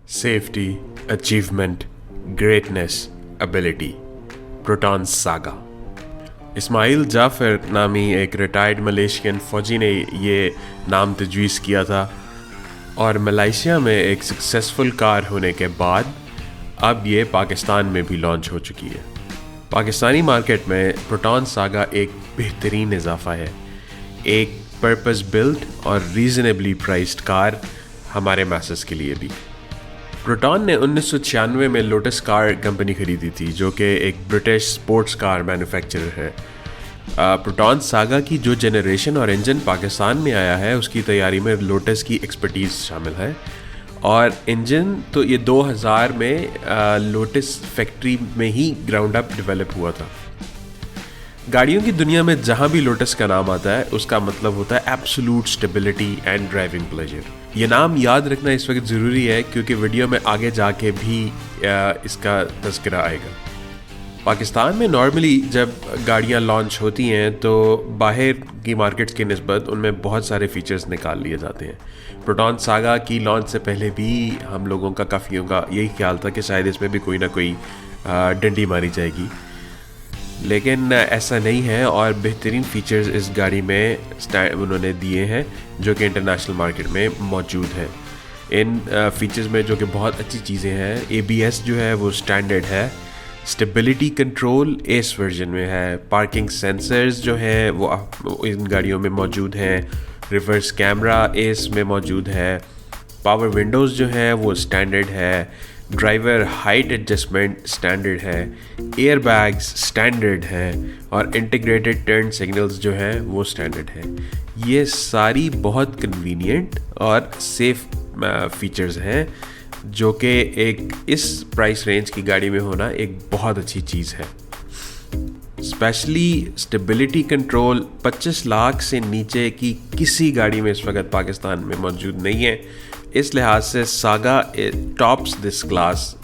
Safety, achievement, greatness, ability, proton saga. Ismail Jafar नामी एक retired Malaysian फ़ौजी ने ये नाम तजवीज़ किया था और मलेशिया में एक सक्सेसफुल कार होने के बाद अब ये पाकिस्तान में भी लॉन्च हो चुकी है। पाकिस्तानी मार्केट में प्रोटॉन सागा एक बेहतरीन इजाफा है, एक पर्पस बिल्ट और रीज़नेबली प्राइस्ड कार हमारे मैसेस के लिए भी। प्रोटॉन ने 1996 में लोटस कार कंपनी खरीदी थी, जो कि एक ब्रिटिश स्पोर्ट्स कार मैन्युफैक्चरर है। प्रोटॉन सागा की जो जनरेशन और इंजन पाकिस्तान में आया है, उसकी तैयारी में लोटस की एक्सपर्टीज़ शामिल है। और इंजन तो ये 2000 में लोटस फैक्ट्री में ही ग्राउंड अप डेवलप हुआ था। गाड़ियों की दुनिया में जहाँ भी लोटस का नाम आता है, उसका मतलब होता है absolute stability and driving pleasure. ये नाम याद रखना इस वक्त ज़रूरी है क्योंकि वीडियो में आगे जाके भी इसका तज़किरा आएगा। पाकिस्तान में नॉर्मली जब गाड़ियाँ लॉन्च होती हैं तो बाहर की मार्केट्स की निस्बत उनमें बहुत सारे फीचर्स निकाल लिए जाते हैं। प्रोटॉन सागा की लॉन्च से पहले भी हम लोगों का काफ़ियों का यही ख्याल था कि शायद इसमें भी कोई ना कोई डंडी मारी जाएगी, लेकिन ऐसा नहीं है और बेहतरीन फ़ीचर्स इस गाड़ी में उन्होंने दिए हैं जो कि इंटरनेशनल मार्केट में मौजूद हैं। इन फीचर्स में जो कि बहुत अच्छी चीज़ें हैं, ABS जो है वो स्टैंडर्ड है, स्टेबिलिटी कंट्रोल एस वर्जन में है, पार्किंग सेंसर्स जो हैं वो इन गाड़ियों में मौजूद हैं, रिवर्स कैमरा एस में मौजूद है, पावर विंडोज़ जो है वो स्टैंडर्ड है, ड्राइवर हाइट एडजस्टमेंट स्टैंडर्ड है, एयर बैग्स स्टैंडर्ड हैं और इंटीग्रेटेड टर्न सिग्नल्स जो हैं वो स्टैंडर्ड है। ये सारी बहुत कन्वीनियंट और सेफ फीचर्स हैं जो कि एक इस प्राइस रेंज की गाड़ी में होना एक बहुत अच्छी चीज़ है। स्पेशली स्टेबिलिटी कंट्रोल 25 लाख से नीचे की किसी गाड़ी में इस वक्त पाकिस्तान में मौजूद नहीं है। इस लिहाज से saga tops this class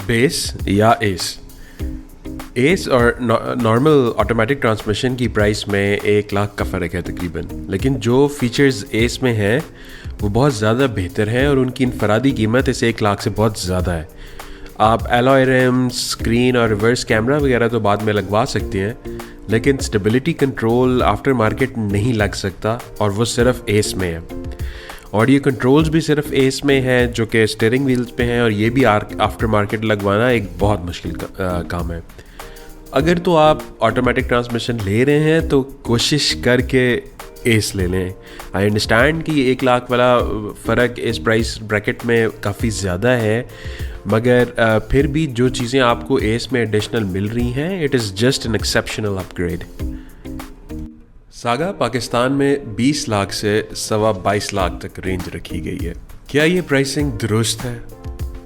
base या एस और नॉर्मल ऑटोमेटिक ट्रांसमिशन की प्राइस में 1 लाख का फ़र्क है तकरीबन, लेकिन जो फीचर्स एस में हैं वो बहुत ज़्यादा बेहतर हैं और उनकी इनफरादी कीमत इस 1 लाख से बहुत ज़्यादा है। आप एलॉय रिम्स, स्क्रीन और रिवर्स कैमरा वगैरह तो बाद में लगवा सकते हैं, लेकिन स्टेबिलिटी कंट्रोल आफ्टर मार्केट नहीं लग सकता और वो सिर्फ एस में है। ऑडियो कंट्रोल्स भी सिर्फ एस में है जो कि स्टीयरिंग व्हील्स पे हैं और ये भी आफ्टर मार्केट लगवाना एक बहुत मुश्किल काम है। अगर तो आप ऑटोमेटिक ट्रांसमिशन ले रहे हैं तो कोशिश करके एस ले लें। आई अंडरस्टैंड कि 1 लाख वाला फ़र्क इस प्राइस ब्रैकेट में काफ़ी ज़्यादा है, मगर फिर भी जो चीज़ें आपको एस में एडिशनल मिल रही हैं, it is just an exceptional upgrade. Saga Pakistan में 20 लाख से 22 लाख तक रेंज रखी गई है। क्या ये प्राइसिंग दुरुस्त है?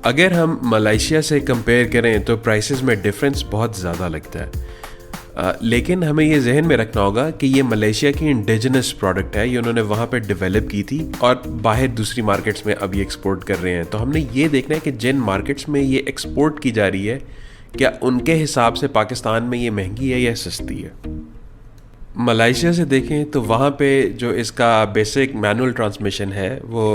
अगर हम मलेशिया से कंपेयर करें तो प्राइसेस में डिफरेंस बहुत ज़्यादा लगता है, लेकिन हमें ये जहन में रखना होगा कि ये मलेशिया की इंडिजिनस प्रोडक्ट है, ये उन्होंने वहाँ पे डेवलप की थी और बाहर दूसरी मार्केट्स में अभी एक्सपोर्ट कर रहे हैं। तो हमने ये देखना है कि जिन मार्केट्स में ये एक्सपोर्ट की जा रही है, क्या उनके हिसाब से पाकिस्तान में ये महंगी है या सस्ती है। मलेशिया से देखें तो वहाँ पे जो इसका बेसिक मैनुअल ट्रांसमिशन है वो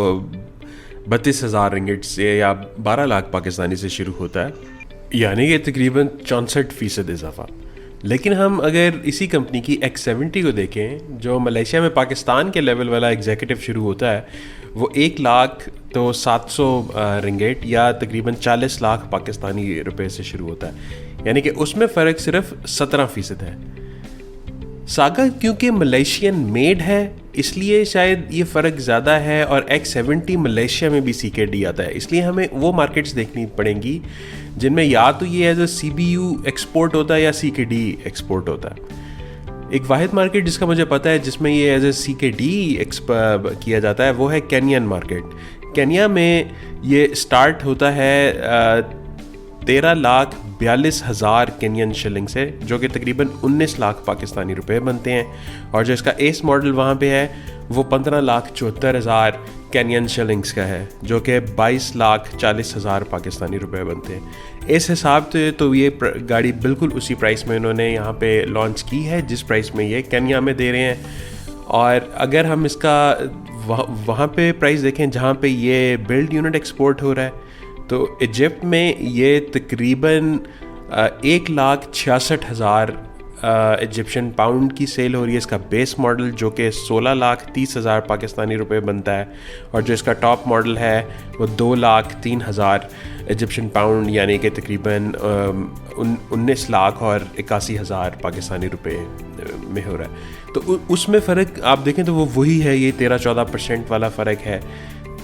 32,000 रिंगिट से या 12 लाख पाकिस्तानी से शुरू होता है, यानी कि तकरीबन 64% इजाफा। लेकिन हम अगर इसी कंपनी की X70 को देखें जो मलेशिया में पाकिस्तान के लेवल वाला एग्जीक्यूटिव शुरू होता है, वो 1 लाख तो 700 रिंगिट या तकरीबन 40 लाख पाकिस्तानी रुपए से शुरू होता है, यानी कि उसमें फ़र्क सिर्फ 17% है। सागा क्योंकि मलेशियन मेड है इसलिए शायद ये फ़र्क ज़्यादा है और X70 मलेशिया में भी CKD आता है, इसलिए हमें वो मार्केट्स देखनी पड़ेंगी जिनमें या तो ये एज अ CBU एक्सपोर्ट होता है या CKD एक्सपोर्ट होता है। एक वाहिद मार्केट जिसका मुझे पता है जिसमें ये एज अ CKD किया जाता है वो है केनियन मार्केट। केनिया में ये स्टार्ट होता है 13,42,000 केनियन शिलिंग से, जो कि तकरीबन 19 लाख पाकिस्तानी रुपए बनते हैं, और जो इसका एस मॉडल वहाँ पे है वो 15,74,000 केनियन शिलिंग्स का है, जो कि 22,40,000 पाकिस्तानी रुपए बनते हैं। इस हिसाब से तो ये गाड़ी बिल्कुल उसी प्राइस में इन्होंने यहाँ पे लॉन्च की है जिस प्राइस में ये केनिया में दे रहे हैं। और अगर हम इसका वहाँ पे प्राइस देखें जहाँ पे ये बिल्ड यूनिट एक्सपोर्ट हो रहा है, तो इजिप्ट में ये तकरीबन 1,66,000 इजिप्शियन पाउंड की सेल हो रही है इसका बेस मॉडल, जो कि 16,30,000 पाकिस्तानी रुपए बनता है, और जो इसका टॉप मॉडल है वो 2,03,000 इजिप्शियन पाउंड यानी कि तकरीबन 19,81,000 पाकिस्तानी रुपए में हो रहा है। तो उसमें फ़र्क आप देखें तो वो वही है, ये 13-14% वाला फ़र्क है,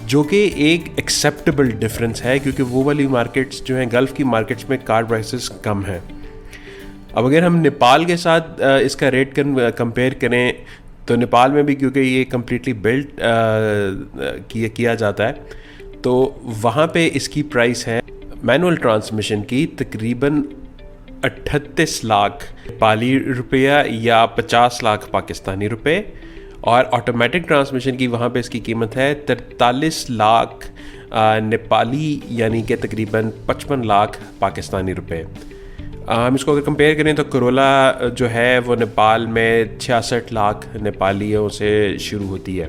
जो कि एक एक्सेप्टेबल डिफरेंस है, क्योंकि वो वाली मार्केट्स जो हैं गल्फ़ की मार्केट्स में कार प्राइसेस कम हैं। अब अगर हम नेपाल के साथ इसका रेट कंपेयर करें, तो नेपाल में भी क्योंकि ये कम्प्लीटली बिल्ट किया जाता है, तो वहाँ पे इसकी प्राइस है मैनुअल ट्रांसमिशन की तकरीबन 38 लाख नेपाली रुपया या 50 लाख पाकिस्तानी रुपए, और ऑटोमेटिक ट्रांसमिशन की वहाँ पे इसकी कीमत है 43 लाख नेपाली यानी कि तकरीबन 55 लाख पाकिस्तानी रुपए। हम इसको अगर कंपेयर करें तो करोला जो है वो नेपाल में 66 लाख नेपालियों से शुरू होती है।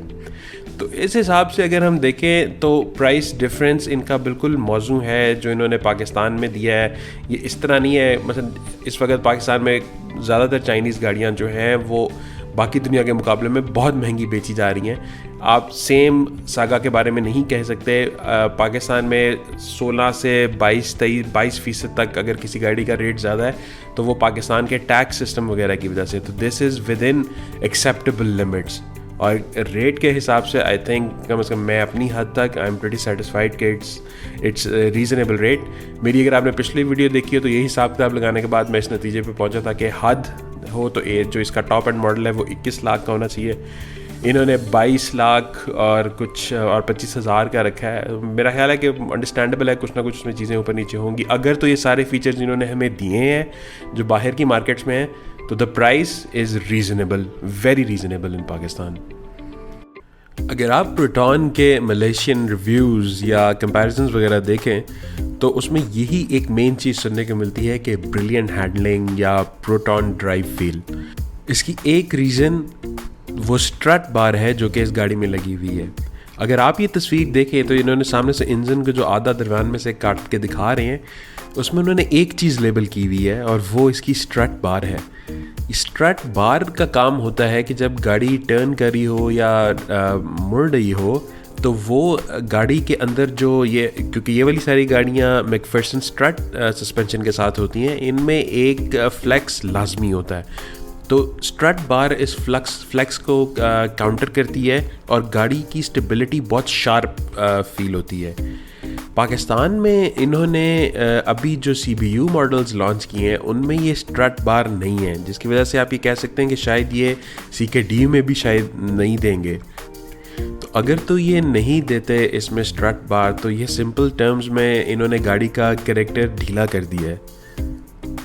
तो इस हिसाब से अगर हम देखें तो प्राइस डिफरेंस इनका बिल्कुल मौजू है जो इन्होंने पाकिस्तान में दिया है। ये इस तरह नहीं है, मतलब इस वक्त पाकिस्तान में ज़्यादातर चाइनीज़ गाड़ियाँ जो हैं वो बाकी दुनिया के मुकाबले में बहुत महंगी बेची जा रही हैं। आप सेम सागा के बारे में नहीं कह सकते। पाकिस्तान में 16 से 22% तक अगर किसी गाड़ी का रेट ज़्यादा है तो वो पाकिस्तान के टैक्स सिस्टम वगैरह की वजह से, तो this is with in acceptable limits. और रेट के हिसाब से आई थिंक कम से कम मैं अपनी हद तक आई एम प्रीटी सेटिस्फाइड कि इट्स रीज़नेबल रेट। मेरी अगर आपने पिछली वीडियो देखी हो तो यही हिसाब किताब लगाने के बाद मैं इस नतीजे पे पहुंचा था कि हद हो तो जो इसका टॉप एंड मॉडल है वो 21 लाख का होना चाहिए। इन्होंने 22 लाख और कुछ और 25,000 का रखा है। मेरा ख्याल है कि अंडरस्टैंडेबल है, कुछ ना कुछ उसमें चीज़ें ऊपर नीचे होंगी। अगर तो ये सारे फीचर्स इन्होंने हमें दिए हैं जो बाहर की मार्केट्स में हैं, तो the price is reasonable, very reasonable in Pakistan. अगर आप प्रोटॉन के मलेशियन रिव्यूज़ या कंपैरिजंस वगैरह देखें तो उसमें यही एक मेन चीज़ सुनने को मिलती है कि ब्रिलियंट हैंडलिंग या प्रोटॉन ड्राइव फील। इसकी एक रीज़न वो स्ट्रट बार है जो कि इस गाड़ी में लगी हुई है। अगर आप ये तस्वीर देखें तो इन्होंने सामने से इंजन को जो आधा दरम्यान में से काट के दिखा रहे हैं, उसमें उन्होंने एक चीज़ लेबल की हुई है और वो इसकी स्ट्रट बार है। स्ट्रट बार का काम होता है कि जब गाड़ी टर्न कर रही हो या मुड़ रही हो तो वो गाड़ी के अंदर जो ये, क्योंकि ये वाली सारी गाड़ियाँ मैकफेरसन स्ट्रट सस्पेंशन के साथ होती हैं, इनमें एक फ्लेक्स लाजमी होता है। तो स्ट्रट बार इस फ्लेक्स को काउंटर करती है और गाड़ी की स्टेबिलिटी बहुत शार्प फील होती है। पाकिस्तान में इन्होंने अभी जो CBU मॉडल्स लॉन्च किए हैं उनमें ये स्ट्रट बार नहीं है, जिसकी वजह से आप ये कह सकते हैं कि शायद ये CKD में भी शायद नहीं देंगे। तो अगर तो ये नहीं देते इसमें स्ट्रट बार, तो ये सिंपल टर्म्स में इन्होंने गाड़ी का कैरेक्टर ढीला कर दिया है।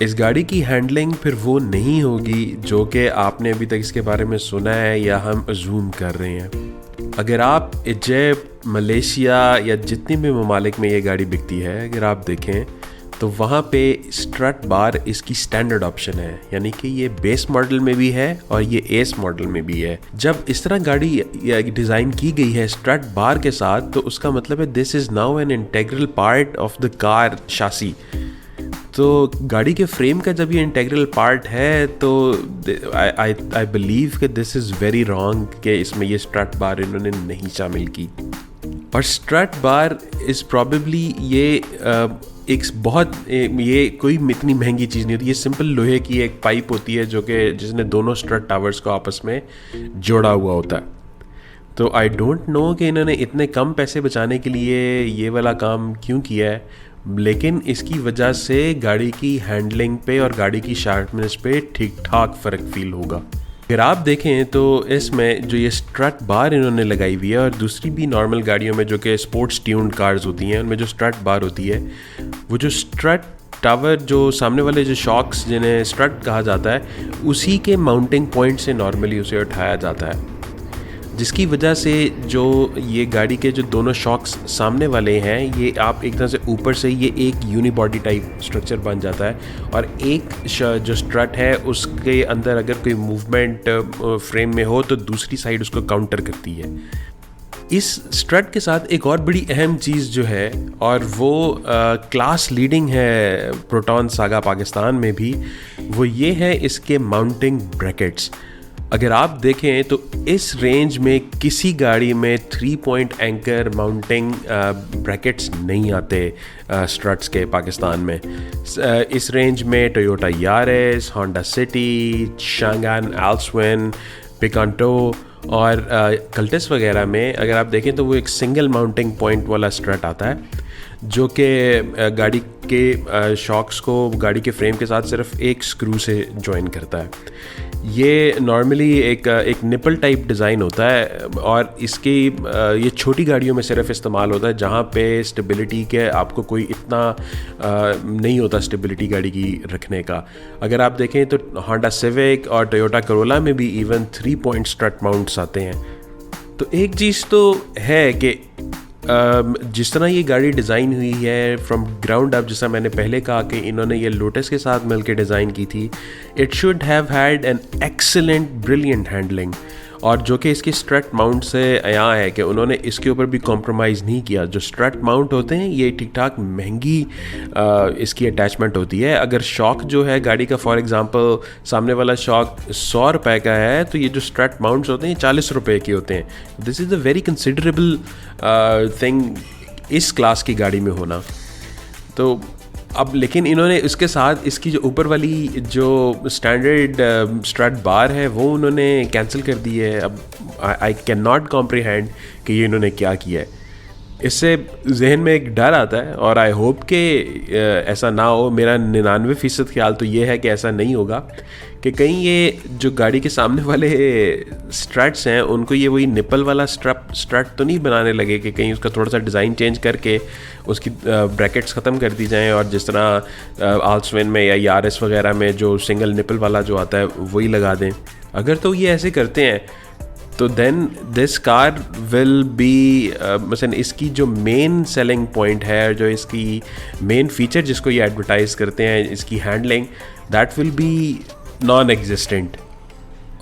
इस गाड़ी की हैंडलिंग फिर वो नहीं होगी जो कि आपने अभी तक इसके बारे में सुना है या हम अजूम कर रहे हैं। अगर आप इजिप्ट, मलेशिया या जितने भी ममालिक में ये गाड़ी बिकती है अगर आप देखें तो वहाँ पे स्ट्रट बार इसकी स्टैंडर्ड ऑप्शन है, यानी कि ये बेस मॉडल में भी है और ये एस मॉडल में भी है। जब इस तरह गाड़ी डिज़ाइन की गई है स्ट्रट बार के साथ, तो उसका मतलब है this is now an integral part of the car शासी। तो गाड़ी के फ्रेम का जब ये इंटेग्रल पार्ट है तो आई बिलीव कि दिस इज़ वेरी रॉन्ग कि इसमें ये स्ट्रट बार इन्होंने नहीं शामिल की। और स्ट्रट बार इज़ प्रॉबेबली ये एक बहुत ये कोई इतनी महंगी चीज़ नहीं होती। ये सिंपल लोहे की एक पाइप होती है जो कि जिसने दोनों स्ट्रट टावर्स को आपस में जोड़ा हुआ होता है। तो आई डोंट नो कि इन्होंने इतने कम पैसे बचाने के लिए ये वाला काम क्यों किया है, लेकिन इसकी वजह से गाड़ी की हैंडलिंग पे और गाड़ी की शार्पनेस पे ठीक ठाक फ़र्क फील होगा। अगर आप देखें तो इसमें जो ये स्ट्रट बार इन्होंने लगाई हुई है और दूसरी भी नॉर्मल गाड़ियों में जो कि स्पोर्ट्स ट्यून्ड कार्स होती हैं उनमें जो स्ट्रट बार होती है, वो जो स्ट्रट टावर जो सामने वाले जो शॉक्स जिन्हें स्ट्रट कहा जाता है उसी के माउंटिंग पॉइंट से नॉर्मली उसे उठाया जाता है, जिसकी वजह से जो ये गाड़ी के जो दोनों शॉक्स सामने वाले हैं ये आप एक तरह से ऊपर से ये एक यूनिबॉडी टाइप स्ट्रक्चर बन जाता है और एक जो स्ट्रट है उसके अंदर अगर कोई मूवमेंट फ्रेम में हो तो दूसरी साइड उसको काउंटर करती है। इस स्ट्रट के साथ एक और बड़ी अहम चीज़ जो है, और वो क्लास लीडिंग है प्रोटॉन सागा पाकिस्तान में भी, वो ये है इसके माउंटिंग ब्रैकेट्स। अगर आप देखें तो इस रेंज में किसी गाड़ी में 3 पॉइंट एंकर माउंटिंग ब्रैकेट्स नहीं आते स्ट्रट्स के पाकिस्तान में। इस रेंज में Toyota Yaris, Honda City, Changan Alsvin, Picanto और कल्टिस वगैरह में अगर आप देखें तो वो एक सिंगल माउंटिंग पॉइंट वाला स्ट्रट आता है, जो कि गाड़ी के शॉक्स को गाड़ी के फ्रेम के साथ सिर्फ एक स्क्रू से जॉइन करता है। ये नॉर्मली एक निपल टाइप डिज़ाइन होता है, और इसकी ये छोटी गाड़ियों में सिर्फ इस्तेमाल होता है जहाँ पे स्टेबिलिटी के आपको कोई इतना नहीं होता स्टेबिलिटी गाड़ी की रखने का। अगर आप देखें तो होंडा सिविक और टोयोटा करोला में भी इवन 3 पॉइंट स्ट्रट माउंट्स आते हैं। तो एक चीज़ तो है कि जिस तरह ये गाड़ी डिज़ाइन हुई है फ्रॉम ग्राउंड अप, जैसा मैंने पहले कहा कि इन्होंने ये लोटस के साथ मिलकर डिज़ाइन की थी, it should have had an excellent brilliant handling. और जो कि इसकी स्ट्रट माउंट से यहाँ है कि उन्होंने इसके ऊपर भी कॉम्प्रोमाइज़ नहीं किया। जो स्ट्रट माउंट होते हैं ये ठीक ठाक महंगी इसकी अटैचमेंट होती है। अगर शॉक जो है गाड़ी का, फॉर एग्जांपल सामने वाला शॉक 100 रुपये का है, तो ये जो स्ट्रट माउंट्स होते हैं 40 रुपये के होते हैं। This is a very considerable thing इस क्लास की गाड़ी में होना। तो अब लेकिन इन्होंने इसके साथ इसकी जो ऊपर वाली जो स्टैंडर्ड स्ट्रट बार है वो उन्होंने कैंसिल कर दी है। अब आई कैन नॉट कॉम्प्रीहेंड कि ये इन्होंने क्या किया है। इससे जहन में एक डर आता है, और आई होप कि ऐसा ना हो। मेरा 99% ख्याल तो ये है कि ऐसा नहीं होगा, कि कहीं ये जो गाड़ी के सामने वाले स्ट्रट्स हैं उनको ये वही निपल वाला स्ट्रट तो नहीं बनाने लगे कि कहीं उसका थोड़ा सा डिज़ाइन चेंज करके उसकी ब्रैकेट्स ख़त्म कर दी जाएं, और जिस तरह आल्सविन में या यारिस वगैरह में जो सिंगल निपल वाला जो आता है वही लगा दें। अगर तो ये ऐसे करते हैं तो then this car will be मसलन इसकी जो मेन सेलिंग पॉइंट है, जो इसकी मेन फीचर जिसको ये एडवर्टाइज़ करते हैं, इसकी handling, that will be non existent.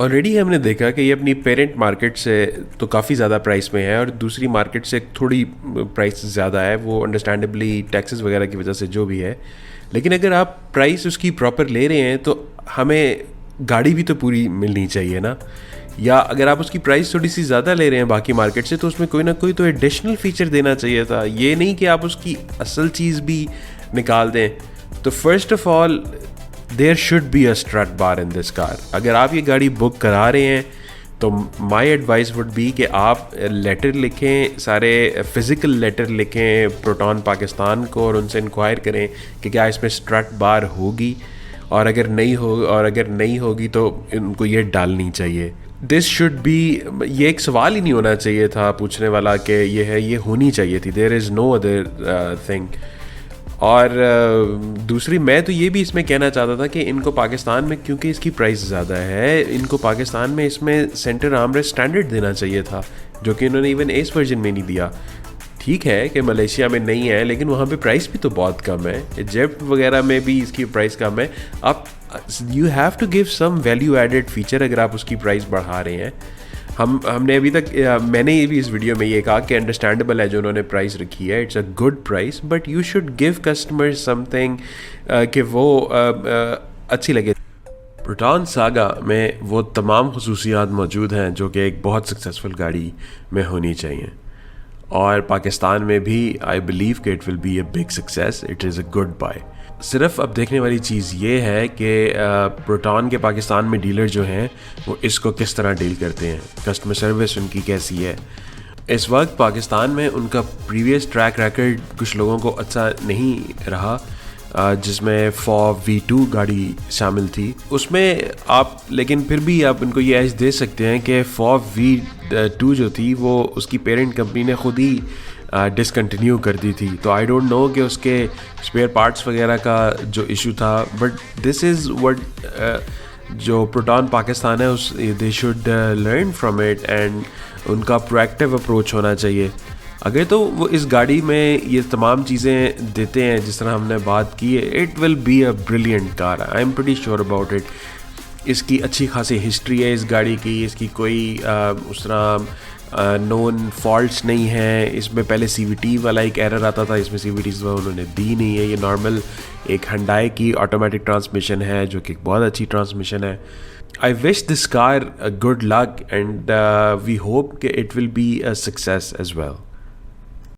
Already हमने देखा कि ये अपनी पेरेंट मार्केट से तो काफ़ी ज़्यादा प्राइस में है, और दूसरी मार्केट से थोड़ी प्राइस ज़्यादा है, वो अंडरस्टैंडेबली टैक्सेस वगैरह की वजह से जो भी है। लेकिन अगर आप प्राइस उसकी प्रॉपर ले रहे हैं तो हमें गाड़ी भी तो पूरी मिलनी चाहिए ना। या अगर आप उसकी प्राइस थोड़ी सी ज़्यादा ले रहे हैं बाकी मार्केट से, तो उसमें कोई ना कोई तो एडिशनल फीचर देना चाहिए था। ये नहीं कि आप उसकी असल चीज़ भी निकाल दें। तो first of all there should be a strut bar in this car. अगर आप ये गाड़ी बुक करा रहे हैं तो माय एडवाइस वुड बी कि आप लेटर लिखें, सारे फिज़िकल लेटर लिखें प्रोटॉन पाकिस्तान को, और उनसे इंक्वायर करें कि क्या इसमें स्ट्रट बार होगी, और अगर नहीं होगी तो इनको ये डालनी चाहिए। दिस शुड बी, ये एक सवाल ही नहीं होना चाहिए था पूछने वाला कि ये है, ये होनी चाहिए थी। There is no other thing. और दूसरी मैं तो ये भी इसमें कहना चाहता था कि इनको पाकिस्तान में, क्योंकि इसकी प्राइस ज़्यादा है, इनको पाकिस्तान में इसमें सेंटर आर्मरेस्ट स्टैंडर्ड देना चाहिए था, जो कि इन्होंने इवन एस वर्जन में नहीं दिया। ठीक है कि मलेशिया में नहीं है, लेकिन वहाँ पे प्राइस भी तो बहुत कम है। इजिप्ट वगैरह में भी इसकी प्राइस कम है। आप you have to give some value added feature अगर आप उसकी प्राइस बढ़ा रहे हैं। हमने अभी तक, मैंने ये भी इस वीडियो में ये कहा कि अंडरस्टैंडेबल है जो उन्होंने प्राइस रखी है, it's a good price, but you should give customers something कि वो अच्छी लगे। प्रोटॉन सागा में वो तमाम खसूसियात मौजूद हैं जो कि एक बहुत सक्सेसफुल गाड़ी में होनी चाहिए, और पाकिस्तान में भी आई बिलीव कि it will be a big success. It is a good buy. सिर्फ अब देखने वाली चीज़ ये है कि प्रोटॉन के पाकिस्तान में डीलर जो हैं वो इसको किस तरह डील करते हैं, कस्टमर सर्विस उनकी कैसी है। इस वक्त पाकिस्तान में उनका प्रीवियस ट्रैक रिकॉर्ड कुछ लोगों को अच्छा नहीं रहा, जिसमें फॉर V2 गाड़ी शामिल थी उसमें आप, लेकिन फिर भी आप इनको ये एज दे सकते हैं कि फॉर V2 जो थी वो उसकी पेरेंट कंपनी ने खुद ही डिसकंटिन्यू कर दी थी। तो आई डोंट नो कि उसके स्पेयर पार्ट्स वगैरह का जो इशू था, बट दिस इज़ व्हाट जो प्रोटॉन पाकिस्तान है उस they should learn from it, and उनका प्रोएक्टिव अप्रोच होना चाहिए। अगर तो वो इस गाड़ी में ये तमाम चीज़ें देते हैं जिस तरह हमने बात की है, it will be a brilliant car. I am pretty sure about it. इसकी अच्छी खासी हिस्ट्री है इस गाड़ी की, इसकी कोई उस तरह नोन फॉल्ट्स नहीं हैं इसमें। पहले CVT वाला एक एरर आता था, इसमें CVT उन्होंने दी नहीं है। ये नॉर्मल एक Hyundai की ऑटोमेटिक ट्रांसमिशन है जो कि एक बहुत अच्छी ट्रांसमिशन है। I wish this car good luck and we hope कि it will be a success as well.